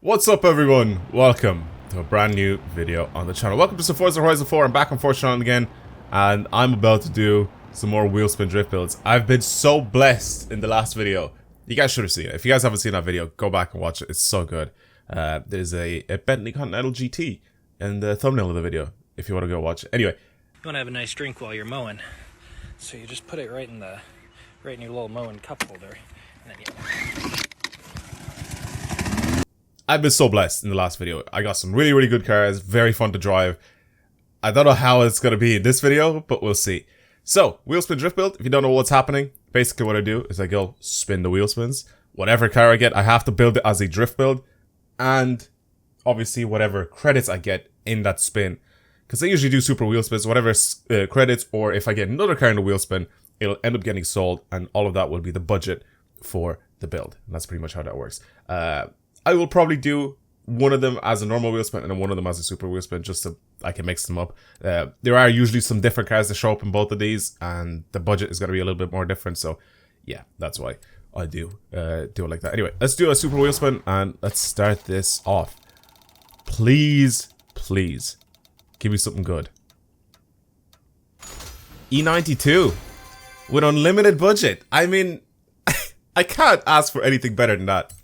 What's up everyone? Welcome to a brand new video on the channel. Welcome to some Forza Horizon 4. I'm back on Forza channel again and I'm about to do some more wheel spin drift builds. I've been so blessed in the last video. You guys should have seen it. If you guys haven't seen that video, go back and watch it. It's so good. There's a Bentley Continental GT in the thumbnail of the video if you want to go watch it. Anyway. You want to have a nice drink while you're mowing. So you just put it right in your little mowing cup holder. And then you... I've been so blessed in the last video. I got some really good cars, very fun to drive. I don't know how it's going to be in this video, but we'll see. So, wheel spin drift build. If you don't know what's happening, basically what I do is I go spin the wheel spins. Whatever car I get, I have to build it as a drift build. And obviously whatever credits I get in that spin. Because I usually do super wheel spins, whatever credits, or if I get another car in the wheel spin, it'll end up getting sold. And all of that will be the budget for the build. And that's pretty much how that works. I will probably do one of them as a normal wheel spin and then one of them as a super wheel spin just so I can mix them up. There are usually some different cars that show up in both of these and the budget is going to be a little bit more different. So yeah, that's why I do it like that. Anyway, let's do a super wheel spin and let's start this off. Please, please give me something good. E92 with unlimited budget. I mean, I can't ask for anything better than that.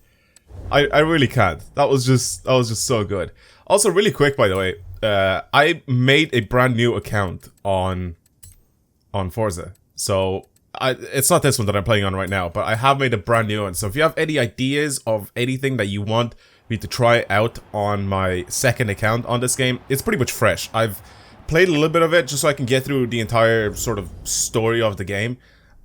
I really can't. That was just so good. Also, really quick, by the way, I made a brand new account on Forza. So it's not this one that I'm playing on right now, but I have made a brand new one. So if you have any ideas of anything that you want me to try out on my second account on this game, it's pretty much fresh. I've played a little bit of it just so I can get through the entire sort of story of the game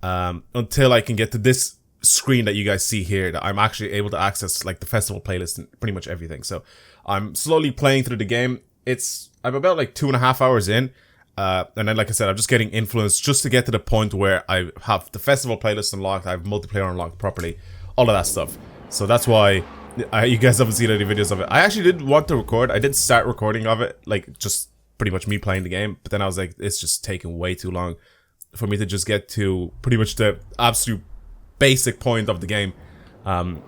until I can get to this screen that you guys see here, that I'm actually able to access like the festival playlist and pretty much everything. So I'm slowly playing through the game. I'm about like 2.5 hours in, and then like I said, I'm just getting influenced just to get to the point where I have the festival playlist unlocked, I have multiplayer unlocked properly, all of that stuff. So that's why you guys haven't seen any videos of it. I actually did want to record. I did start recording of it, like just pretty much me playing the game, but then I was like, it's just taking way too long for me to just get to pretty much the absolute basic point of the game,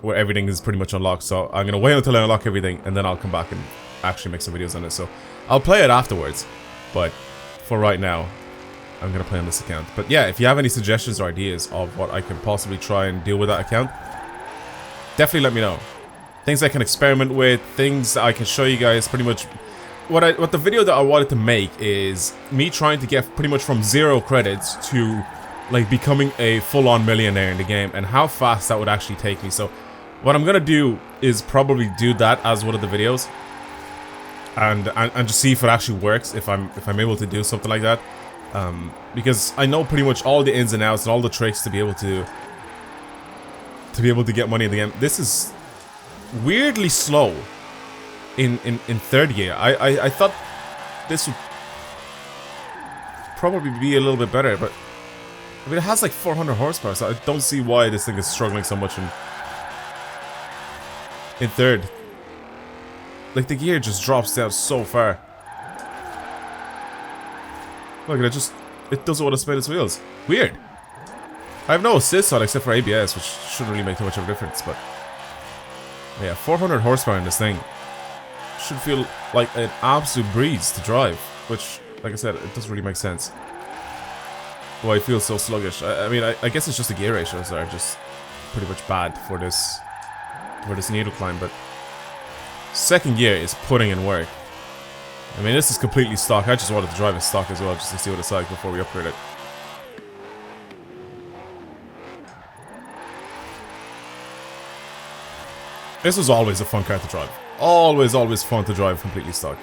where everything is pretty much unlocked. So I'm gonna wait until I unlock everything and then I'll come back and actually make some videos on it. So I'll play it afterwards, but for right now I'm gonna play on this account. But yeah, if you have any suggestions or ideas of what I can possibly try and deal with that account, definitely let me know. Things I can experiment with, things that I can show you guys. Pretty much what the video that I wanted to make is me trying to get pretty much from 0 credits to like becoming a full-on millionaire in the game, and how fast that would actually take me. So what I'm gonna do is probably do that as one of the videos, and just see if it actually works, if I'm able to do something like that, because I know pretty much all the ins and outs and all the tricks to be able to get money in the game. This is weirdly slow in third gear. I thought this would probably be a little bit better, but I mean, it has like 400 horsepower, so I don't see why this thing is struggling so much in third. Like, the gear just drops down so far. Look, it doesn't want to spin its wheels. Weird. I have no assist on except for ABS, which shouldn't really make too much of a difference, but yeah, 400 horsepower in this thing should feel like an absolute breeze to drive, which, like I said, it doesn't really make sense. Why it feels so sluggish. I mean, I guess it's just the gear ratios that are just pretty much bad for this needle climb, but second gear is putting in work. I mean, this is completely stock. I just wanted to drive it stock as well, just to see what it's like before we upgrade it. This was always a fun car to drive. Always fun to drive completely stock.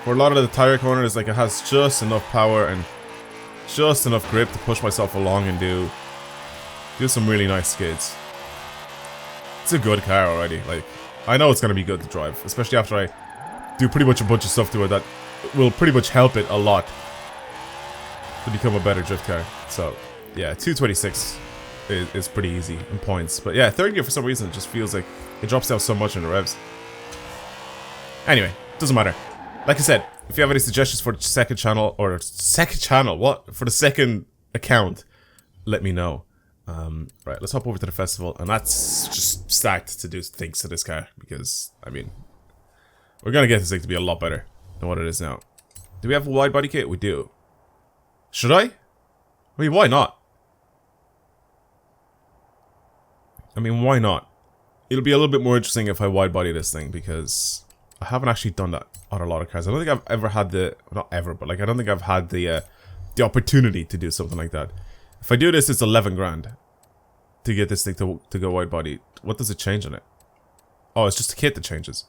For a lot of the tire corners, like, it has just enough power and just enough grip to push myself along and do some really nice skids. It's a good car already. Like, I know it's gonna be good to drive, especially after I do pretty much a bunch of stuff to it that will pretty much help it a lot to become a better drift car. So yeah, 226 is pretty easy in points. But yeah, third gear for some reason it just feels like it drops down so much in the revs. Anyway, doesn't matter. Like I said, if you have any suggestions for the second channel, or second channel, what? For the second account, let me know. Right, let's hop over to the festival, and that's just stacked to do things to this car, because, I mean, we're gonna get this thing to be a lot better than what it is now. Do we have a wide body kit? We do. Should I? I mean, why not? I mean, why not? It'll be a little bit more interesting if I wide body this thing, because I haven't actually done that on a lot of cars. I don't think I've ever had the, not ever, but like I don't think I've had the opportunity to do something like that. If I do this, it's 11 grand to get this thing to go wide body. What does it change on it? Oh, it's just the kit that changes.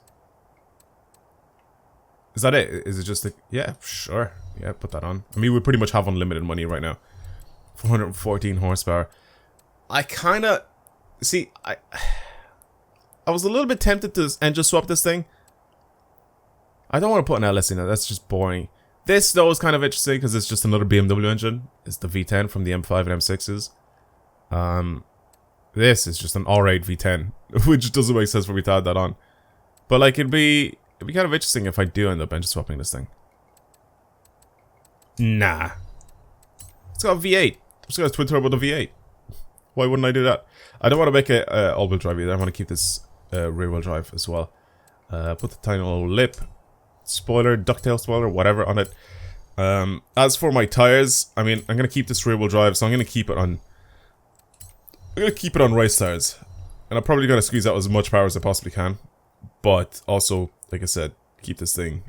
Is that it? Is it just the... Yeah, sure. Yeah, put that on. I mean, we pretty much have unlimited money right now. 414 horsepower. I kind of... See, I was a little bit tempted to engine swap this thing. I don't want to put an LS in it. That's just boring. This, though, is kind of interesting because it's just another BMW engine. It's the V10 from the M5 and M6s. This is just an R8 V10, which doesn't make sense for me to add that on. But, like, it'd be kind of interesting if I do end up engine swapping this thing. Nah. It's got a V8. It's got a twin turbo to V8. Why wouldn't I do that? I don't want to make it all-wheel drive either. I want to keep this rear-wheel drive as well. Put the tiny little lip, spoiler, ducktail spoiler, whatever on it. As for my tires, I mean, I'm going to keep this rear-wheel drive, so I'm going to keep it on... I'm going to keep it on race tires. And I'm probably going to squeeze out as much power as I possibly can. But also, like I said, keep this thing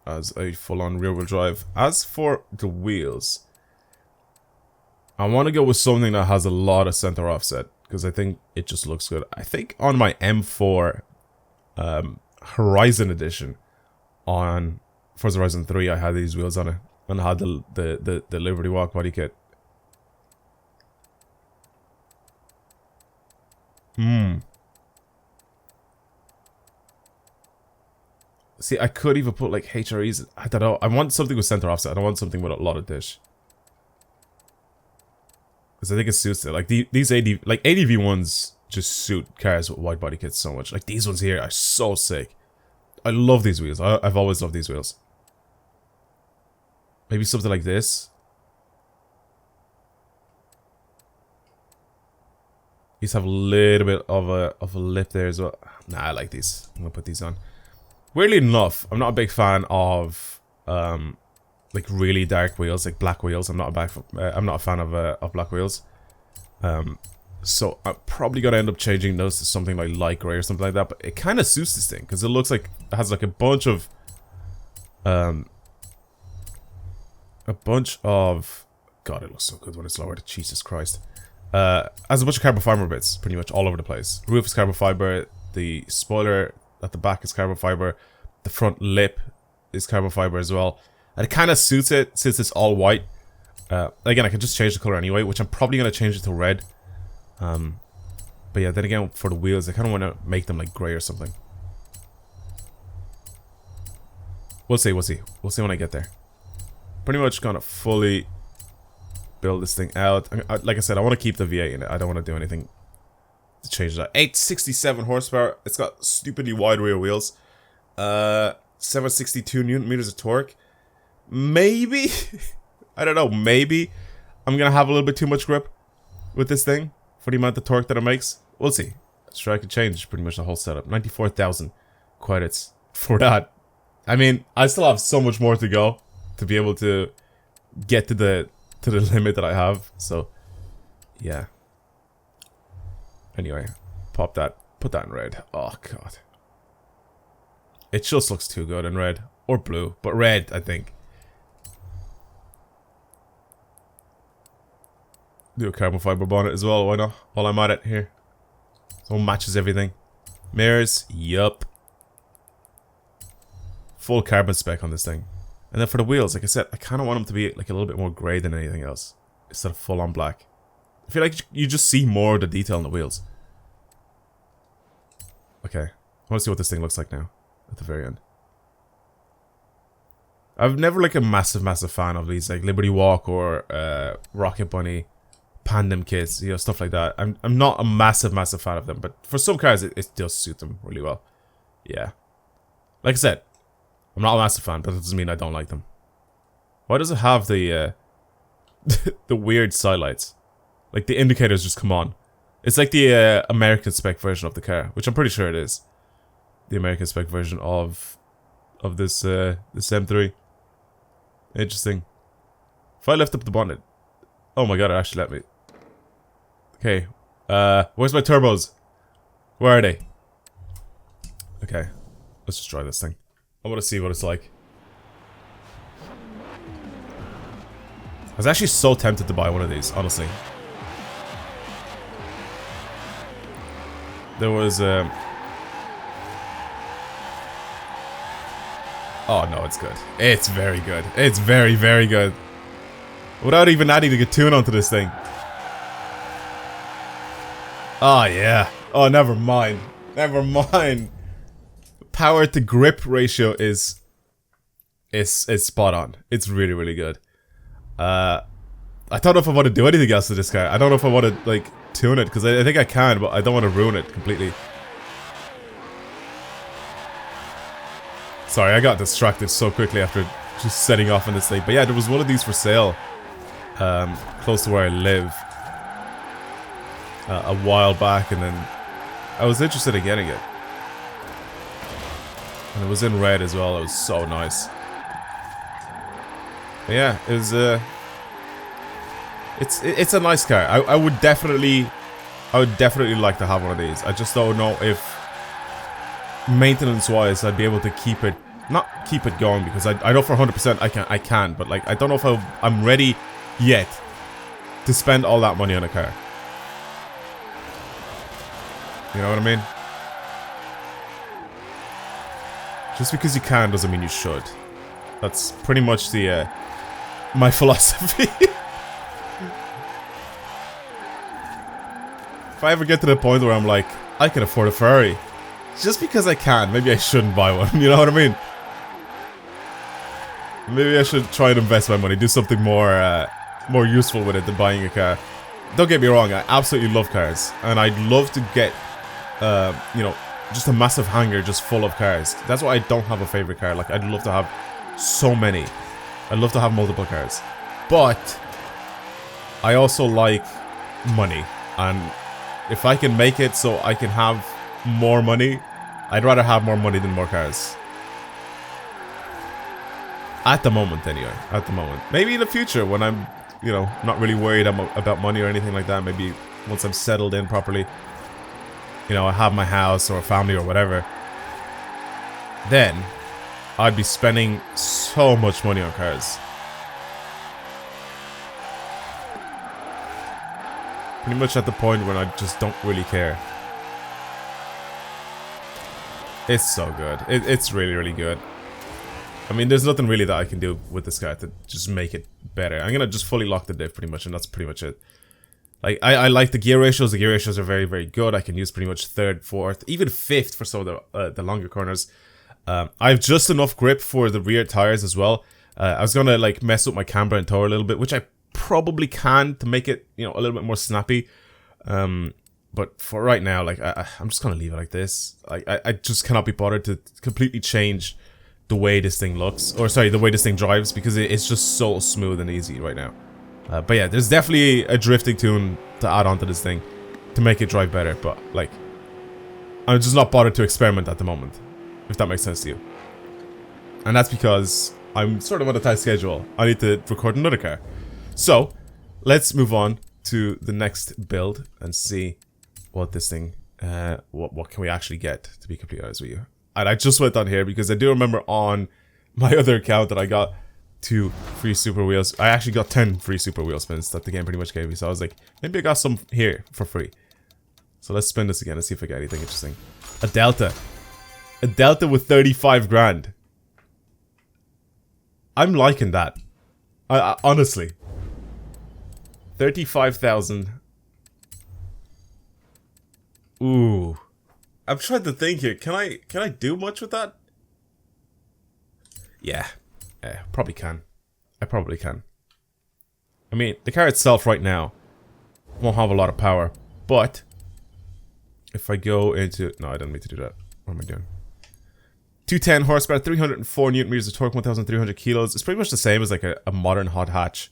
as a full-on rear-wheel drive. As for the wheels, I want to go with something that has a lot of center offset, because I think it just looks good. I think on my M4 Horizon Edition on Forza Horizon 3, I had these wheels on it, and I had the Liberty Walk body kit. See, I could even put like HREs. I don't know. I want something with center offset. I don't want something with a lot of dish. Because I think it suits it. Like these ADV ones just suit cars with wide body kits so much. Like these ones here are so sick. I love these wheels. I've always loved these wheels. Maybe something like this. These have a little bit of a lip there as well. Nah, I like these. I'm gonna put these on. Weirdly enough, I'm not a big fan of like really dark wheels, like black wheels. I'm not a fan of black wheels. So I'm probably gonna end up changing those to something like light gray or something like that. But it kind of suits this thing because it looks like it has like a bunch of God, it looks so good when it's lowered. Jesus Christ. Has a bunch of carbon fiber bits pretty much all over the place. Roof is carbon fiber. The spoiler at the back is carbon fiber. The front lip is carbon fiber as well. And it kind of suits it since it's all white. Again, I can just change the color anyway, which I'm probably going to change it to red. But yeah, then again, for the wheels, I kind of want to make them like gray or something. We'll see, we'll see. We'll see when I get there. Pretty much going to fully build this thing out. Like I said, I want to keep the V8 in it. I don't want to do anything to change that. 867 horsepower. It's got stupidly wide rear wheels. 762 Newton meters of torque. Maybe, I don't know, maybe I'm gonna have a little bit too much grip with this thing for the amount of torque that it makes. We'll see. Sure, I could change pretty much the whole setup. 94,000 credits for that. I mean, I still have so much more to go to be able to get to the limit that I have. So, yeah. Anyway, pop that. Put that in red. Oh, God. It just looks too good in red. Or blue. But red, I think. Do a carbon fiber bonnet as well, why not? While I'm at it here. So it matches everything. Mirrors, yup. Full carbon spec on this thing. And then for the wheels, like I said, I kind of want them to be like a little bit more grey than anything else. Instead of full on black. I feel like you just see more of the detail on the wheels. Okay. I want to see what this thing looks like now. At the very end. I've never like a massive fan of these like Liberty Walk or Rocket Bunny Pandem kits, you know, stuff like that. I'm not a massive fan of them, but for some cars it does suit them really well. Yeah. Like I said, I'm not a massive fan, but that doesn't mean I don't like them. Why does it have the the weird sidelights? Like, the indicators just come on. It's like the American spec version of the car, which I'm pretty sure it is. The American spec version of this this M3. Interesting. If I lift up the bonnet... Oh my god, it actually let me. Okay. Where's my turbos? Where are they? Okay. Let's just try this thing. I want to see what it's like. I was actually so tempted to buy one of these, honestly. There was oh no, it's good. It's very good. It's very, very good. Without even adding a tune onto this thing. Oh yeah. Oh, never mind. Never mind. Power to grip ratio is spot on. It's really, really good. I don't know if I want to do anything else to this car. I don't know if I want to, like, tune it, because I think I can, but I don't want to ruin it completely. Sorry, I got distracted so quickly after just setting off on this thing. But yeah, there was one of these for sale, close to where I live, a while back, and then I was interested in getting it. And it was in red as well. It was so nice. But yeah, it was it's a nice car. I would definitely like to have one of these. I just don't know if maintenance wise I'd be able to keep it, not keep it going, because I know for 100% I can, but like I don't know if I'm ready yet to spend all that money on a car. You know what I mean? Just because you can doesn't mean you should. That's pretty much the my philosophy. If I ever get to the point where I'm like, I can afford a Ferrari, just because I can, maybe I shouldn't buy one. You know what I mean? Maybe I should try and invest my money, do something more more useful with it than buying a car. Don't get me wrong, I absolutely love cars, and I'd love to get, you know, just a massive hangar just full of cars. That's why I don't have a favorite car. Like, I'd love to have so many. I'd love to have multiple cars. But I also like money, and if I can make it so I can have more money, I'd rather have more money than more cars. At the moment, anyway. At the moment. Maybe in the future, when I'm, you know, not really worried about money or anything like that. Maybe once I'm settled in properly, you know, I have my house or a family or whatever, then I'd be spending so much money on cars. Pretty much at the point when I just don't really care. It's so good. It's really, really good. I mean, there's nothing really that I can do with this car to just make it better. I'm gonna just fully lock the diff pretty much, and that's pretty much it. Like, I like the gear ratios. The gear ratios are very, very good. I can use pretty much third, fourth, even fifth for some of the longer corners. I have just enough grip for the rear tires as well. I was gonna, like, mess up my camber and tow a little bit, which I probably can to make it, you know, a little bit more snappy. But for right now, like, I'm just gonna leave it like this. I just cannot be bothered to completely change the way this thing looks, or sorry, the way this thing drives, because it's just so smooth and easy right now. But yeah, there's definitely a drifting tune to add onto this thing to make it drive better, but like, I'm just not bothered to experiment at the moment, if that makes sense to you. And that's because I'm sort of on a tight schedule. I need to record another car. So, let's move on to the next build and see what this thing, what can we actually get, to be completely honest with you. And I just went on here because I do remember on my other account that I got 2 free super wheels. I actually got 10 free super wheel spins that the game pretty much gave me. So I was like, maybe I got some here for free. So let's spin this again and see if I get anything interesting. A Delta. A Delta with 35 grand. I'm liking that. I honestly. 35,000. Ooh. I'm trying to think here. Can I do much with that? Yeah. Probably can. I probably can. I mean, the car itself right now won't have a lot of power, but if I go into... No, I don't need to do that. What am I doing? 210 horsepower, 304 newton meters of torque, 1,300 kilos. It's pretty much the same as like a modern hot hatch.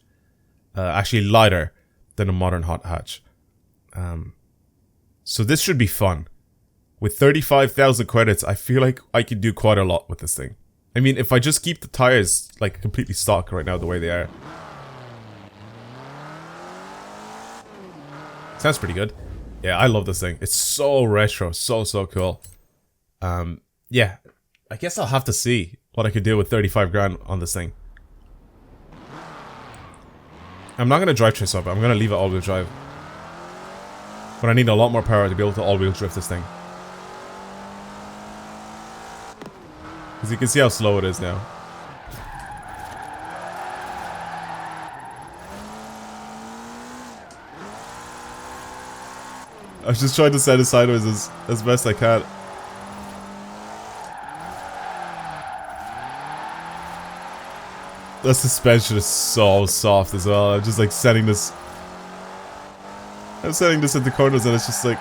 Actually lighter than a modern hot hatch. So this should be fun. With 35,000 credits, I feel like I can do quite a lot with this thing. I mean, if I just keep the tires like completely stock right now the way they are. Sounds pretty good. Yeah, I love this thing. It's so retro, so cool. Yeah, I guess I'll have to see what I could do with 35 grand on this thing. I'm not gonna drive trace up. I'm gonna leave it all-wheel drive. But I need a lot more power to be able to all-wheel drift this thing. Because you can see how slow it is now. I was just trying to set it sideways as best I can. The suspension is so soft as well. I'm just like setting this. I'm setting this into corners and it's just like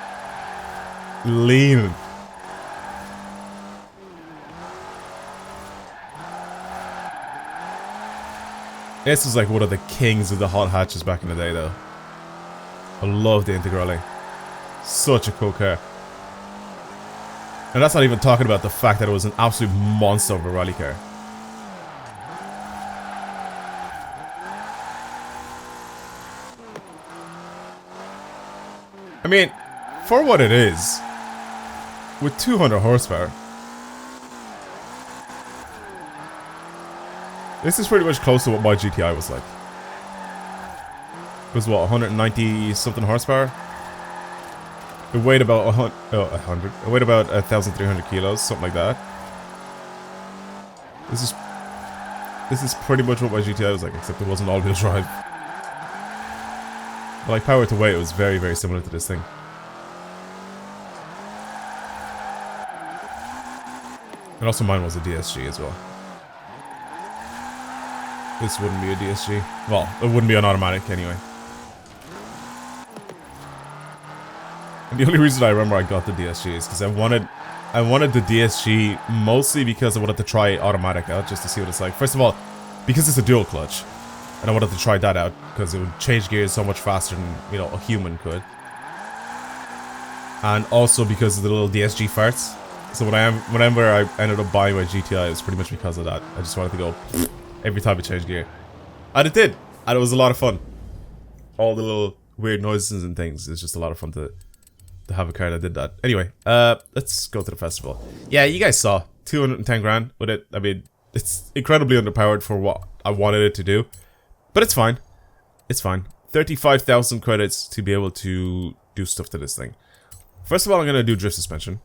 leaning. This was like one of the kings of the hot hatches back in the day, though. I love the Integrale. Such a cool car. And that's not even talking about the fact that it was an absolute monster of a rally car. I mean, for what it is, with 200 horsepower, this is pretty much close to what my GTI was like. It was what, 190 something horsepower? It weighed about 100. It weighed about 1,300 kilos, something like that. This is pretty much what my GTI was like, except it wasn't all-wheel drive. But like power to weight, it was very similar to this thing. And also mine was a DSG as well. This wouldn't be a DSG. Well, it wouldn't be an automatic anyway. And the only reason I remember I got the DSG is because I wanted the DSG mostly because I wanted to try automatic out just to see what it's like. First of all, because it's a dual clutch. And I wanted to try that out because it would change gears so much faster than, you know, a human could. And also because of the little DSG farts. So whenever I ended up buying my GTI, it was pretty much because of that. I just wanted to go every time it changed gear. And it did. And it was a lot of fun. All the little weird noises and things. It's just a lot of fun to have a car that did that. Anyway, let's go to the festival. Yeah, you guys saw 210 grand with it. I mean, it's incredibly underpowered for what I wanted it to do. But it's fine. It's fine. 35,000 credits to be able to do stuff to this thing. First of all, I'm going to do drift suspension.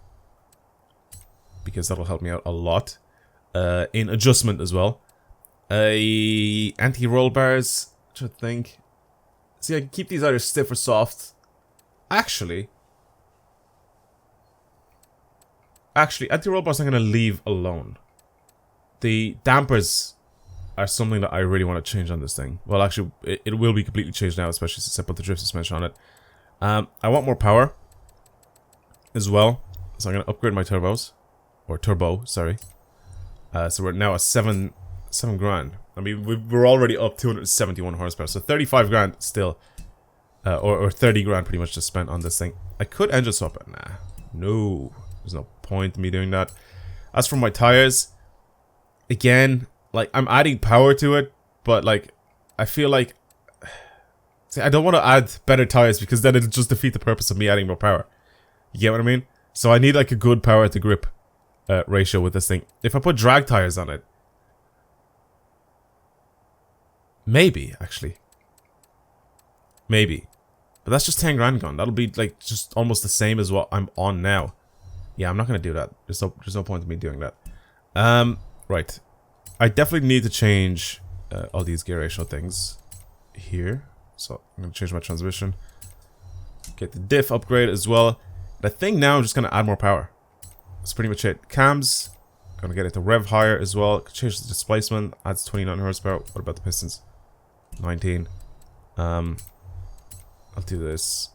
Because that'll help me out a lot. In adjustment as well. Anti-roll bars. I'm trying to think. See, I can keep these either stiff or soft. Actually, anti-roll bars I'm going to leave alone. The dampers are something that I really want to change on this thing. Well, actually, it will be completely changed now, especially since I put the drift suspension on it. I want more power as well, so I'm going to upgrade my turbos. Or turbo, sorry. So we're now at 7 grand. I mean, we're already up 271 horsepower, so 35 grand still. Or 30 grand pretty much just spent on this thing. I could engine swap it. Nah. No. There's no point in me doing that. As for my tires, again, like, I'm adding power to it, but, like, I feel like... See, I don't want to add better tires because then it'll just defeat the purpose of me adding more power. You get what I mean? So I need, like, a good power to grip ratio with this thing. If I put drag tires on it... Maybe, actually. Maybe. But that's just 10 grand gone. That'll be, like, just almost the same as what I'm on now. Yeah, I'm not going to do that. There's no point in me doing that. Right. I definitely need to change all these gear ratio things here. So I'm going to change my transmission. Get the diff upgrade as well. The thing now, I'm just going to add more power. That's pretty much it. Cams, going to get it to rev higher as well. Change the displacement, adds 29 horsepower. What about the pistons? 19. I'll do this.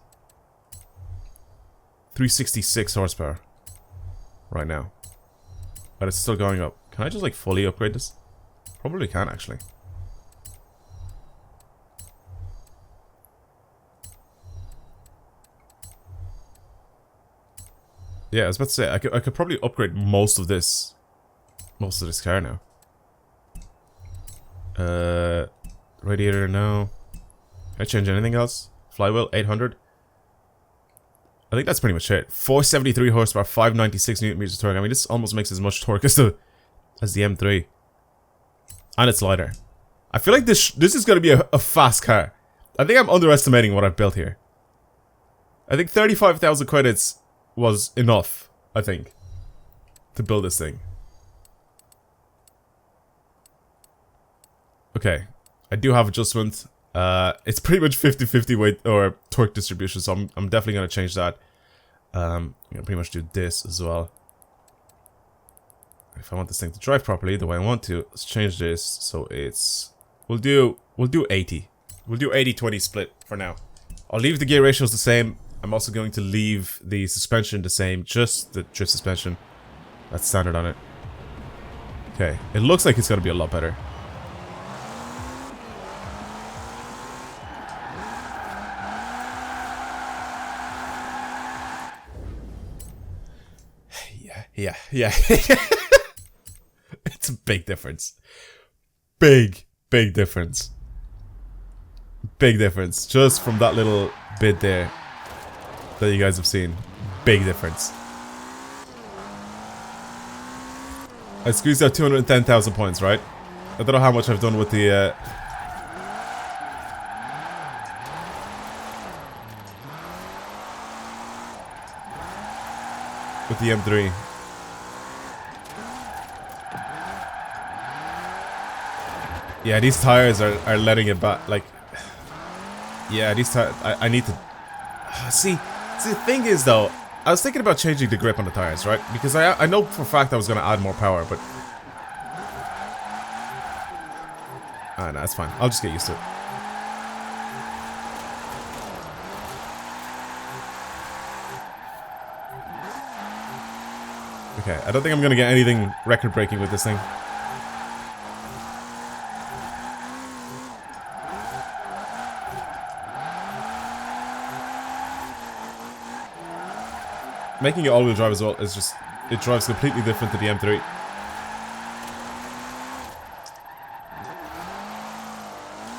366 horsepower right now. But it's still going up. Can I just like fully upgrade this? Probably can actually. Yeah, I was about to say, I could probably upgrade most of this car now. Radiator, no. Can I change anything else? Flywheel, 800. I think that's pretty much it. 473 horsepower, 596 newton meters of torque. I mean, this almost makes as much torque as the M3. And it's lighter. I feel like this is going to be a fast car. I think I'm underestimating what I've built here. I think 35,000 credits was enough, I think, to build this thing. Okay, I do have adjustment. It's pretty much 50-50 weight or torque distribution, so I'm definitely gonna change that. I'm gonna pretty much do this as well. If I want this thing to drive properly the way I want to, let's change this so it's we'll do 80. We'll do 80-20 split for now. I'll leave the gear ratios the same. I'm also going to leave the suspension the same, just the drift suspension. That's standard on it. Okay, it looks like it's gonna be a lot better. Yeah. It's a big difference. Big difference. Big difference. Just from that little bit there that you guys have seen. Big difference. I squeezed out 210,000 points, right? I don't know how much I've done with the M3. Yeah, these tires are letting it back, like... Yeah, these tires... I need to... See, the thing is, though, I was thinking about changing the grip on the tires, right? Because I know for a fact I was going to add more power, but... No, that's fine. I'll just get used to it. Okay, I don't think I'm going to get anything record-breaking with this thing. Making it all-wheel drive as well is just... It drives completely different to the M3.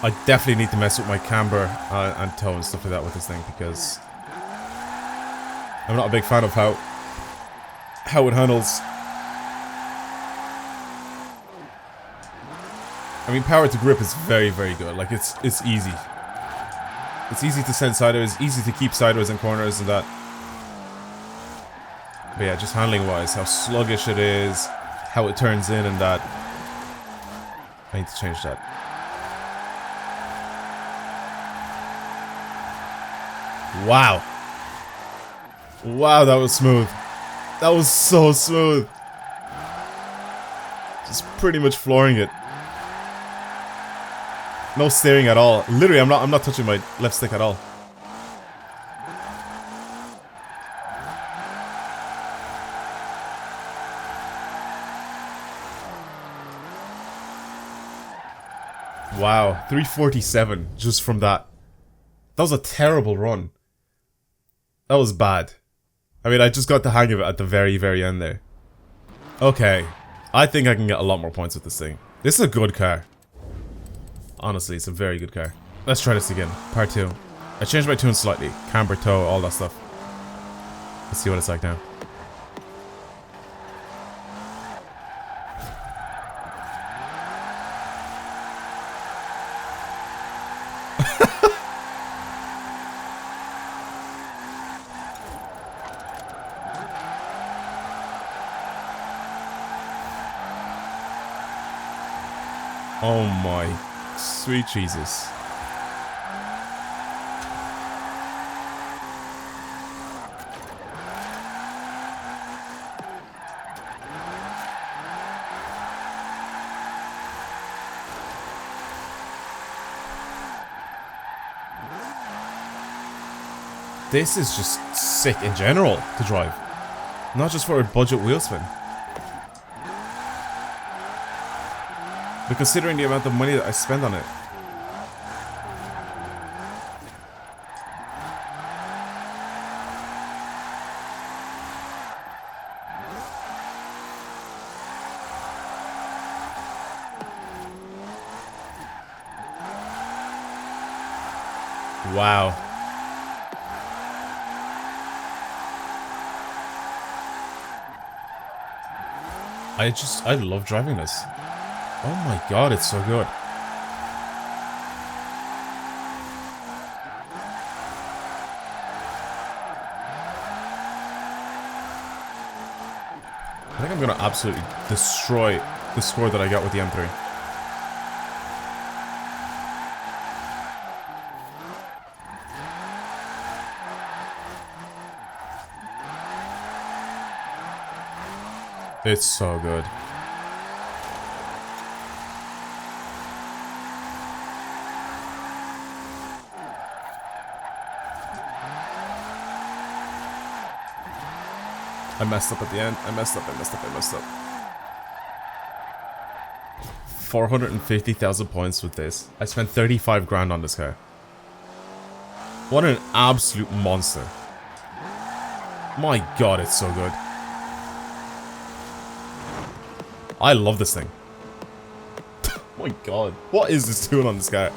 I definitely need to mess with my camber and toe and stuff like that with this thing, because... I'm not a big fan of how it handles. I mean, power to grip is very good. Like, it's easy. It's easy to send sideways, easy to keep sideways in corners and that. But yeah, just handling wise, how sluggish it is, how it turns in and that. I need to change that. Wow. Wow, that was smooth. That was so smooth. Just pretty much flooring it. No steering at all. Literally, I'm not touching my left stick at all. Wow, 347 just from that. That was a terrible run. That was bad. I mean, I just got the hang of it at the very end there. Okay. I think I can get a lot more points with this thing. This is a good car. Honestly, it's a very good car. Let's try this again. Part 2. I changed my tune slightly. Camber, toe, all that stuff. Let's see what it's like now. Oh my sweet Jesus. This is just sick in general to drive. Not just for a budget wheel spin. But considering the amount of money that I spend on it. Wow. I love driving this. Oh my god, it's so good. I think I'm gonna absolutely destroy the score that I got with the M3. It's so good. I messed up at the end. I messed up. 450,000 points with this. I spent 35 grand on this car. What an absolute monster. My god, it's so good. I love this thing. My god. What is this doing on this car?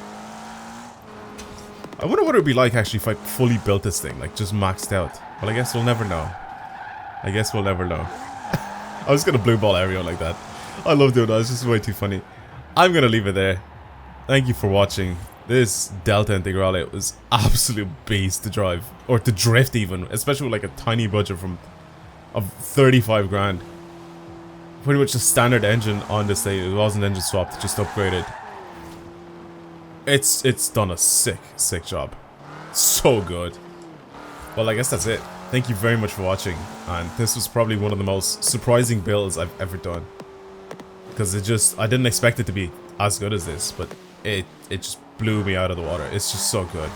I wonder what it would be like actually if I fully built this thing. Like, just maxed out. Well, I guess we'll never know. I guess we'll never know. I was gonna blue ball everyone like that. I love doing that. It's just way too funny. I'm gonna leave it there. Thank you for watching. This Delta Integrale was absolute beast to drive. Or to drift even. Especially with like a tiny budget of 35 grand. Pretty much a standard engine on this thing. It wasn't engine swapped, just upgraded. It's done a sick job. So good. Well, I guess that's it. Thank you very much for watching. And this was probably one of the most surprising builds I've ever done. Because I didn't expect it to be as good as this, but it just blew me out of the water. It's just so good.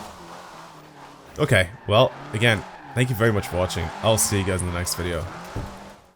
Okay, well, again, thank you very much for watching. I'll see you guys in the next video.